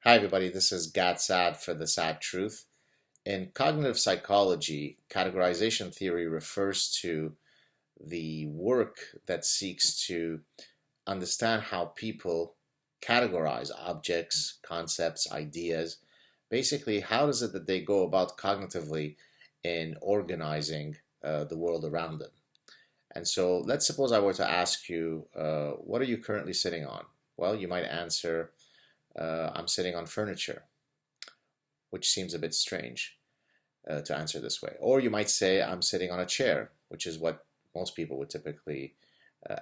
Hi, everybody. This is Gad Saad for The Sad Truth. In cognitive psychology, categorization theory refers to the work that seeks to understand how people categorize objects, concepts, ideas. Basically, how is it that they go about cognitively in organizing the world around them? And so let's suppose I were to ask you, what are you currently sitting on? Well, you might answer, I'm sitting on furniture, which seems a bit strange to answer this way. Or you might say, I'm sitting on a chair, which is what most people would typically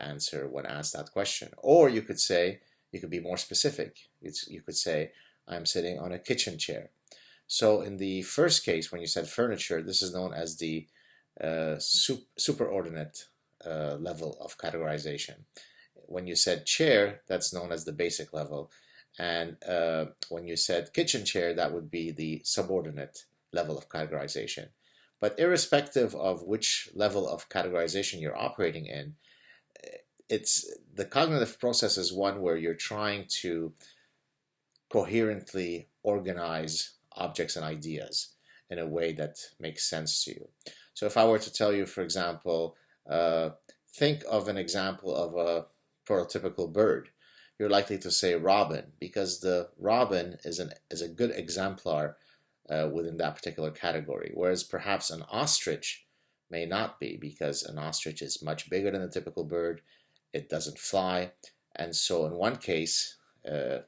answer when asked that question. Or you could say, you could be more specific. You could say, I'm sitting on a kitchen chair. So in the first case, when you said furniture, this is known as the superordinate level of categorization. When you said chair, that's known as the basic level. And when you said kitchen chair, that would be the subordinate level of categorization. But irrespective of which level of categorization you're operating in, the cognitive process is one where you're trying to coherently organize objects and ideas in a way that makes sense to you. So if I were to tell you, for example, think of an example of a prototypical bird, you're likely to say robin, because the robin is a good exemplar within that particular category, whereas perhaps an ostrich may not be, because an ostrich is much bigger than a typical bird. It doesn't fly, and so in one case, in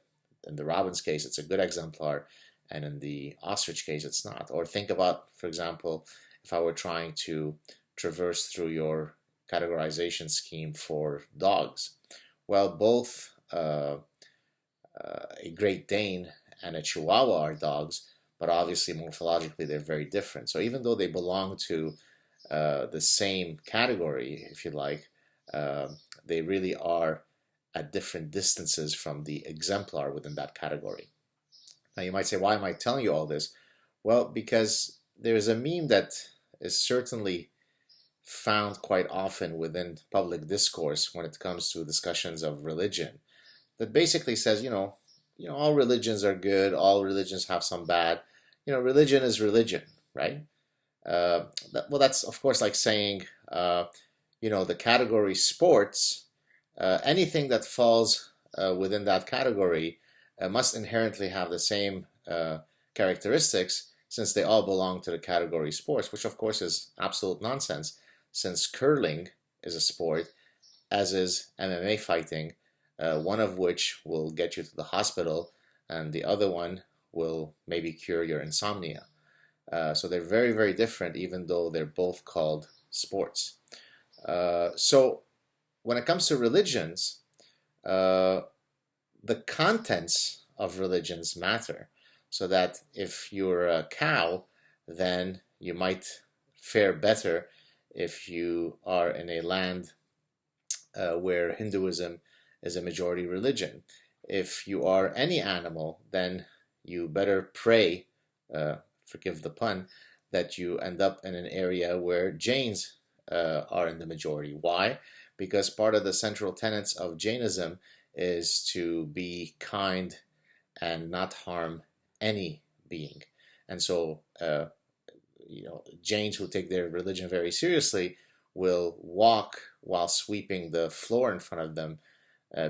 the robin's case, it's a good exemplar, and in the ostrich case, it's not. Or think about, for example, if I were trying to traverse through your categorization scheme for dogs. Well, both a Great Dane and a Chihuahua are dogs, but obviously morphologically they're very different. So even though they belong to the same category, if you like, they really are at different distances from the exemplar within that category. Now you might say, why am I telling you all this? Well, because there's a meme that is certainly found quite often within public discourse when it comes to discussions of religion, that basically says, all religions are good, all religions have some bad. Religion is religion, right? Well, that's of course like saying, the category sports, anything that falls within that category must inherently have the same characteristics, since they all belong to the category sports, which of course is absolute nonsense, since curling is a sport, as is MMA fighting, one of which will get you to the hospital, and the other one will maybe cure your insomnia. So they're very, very different, even though they're both called sports. So when it comes to religions, the contents of religions matter. So that if you're a cow, then you might fare better if you are in a land where Hinduism is a majority religion. If you are any animal, then you better pray, forgive the pun, that you end up in an area where Jains are in the majority. Why? Because part of the central tenets of Jainism is to be kind and not harm any being. And so, Jains who take their religion very seriously will walk while sweeping the floor in front of them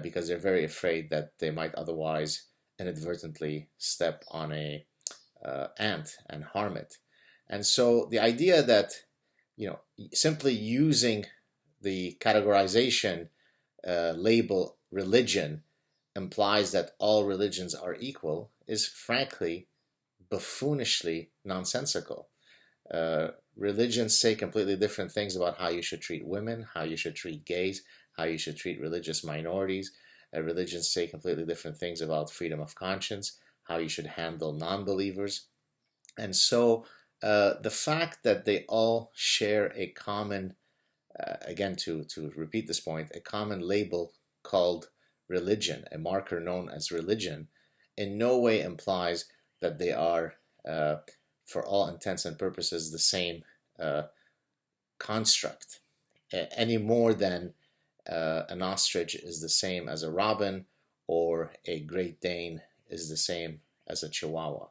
because they're very afraid that they might otherwise inadvertently step on a ant and harm it. And so the idea that simply using the categorization label religion implies that all religions are equal is frankly buffoonishly nonsensical. Religions say completely different things about how you should treat women, how you should treat gays, how you should treat religious minorities. Religions say completely different things about freedom of conscience, how you should handle non-believers. And so the fact that they all share a common, again, to repeat this point, a common label called religion, a marker known as religion, in no way implies that they are, for all intents and purposes, the same construct, any more than an ostrich is the same as a robin, or a Great Dane is the same as a Chihuahua.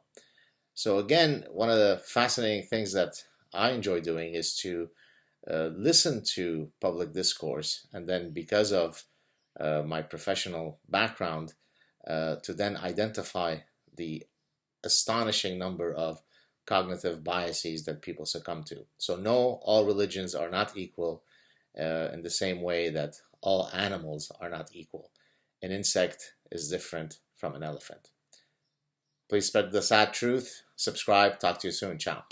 So again, one of the fascinating things that I enjoy doing is to listen to public discourse, and then because of my professional background, to then identify the astonishing number of cognitive biases that people succumb to. So no, all religions are not equal, in the same way that all animals are not equal. An insect is different from an elephant. Please spread the sad truth. Subscribe. Talk to you soon. Ciao.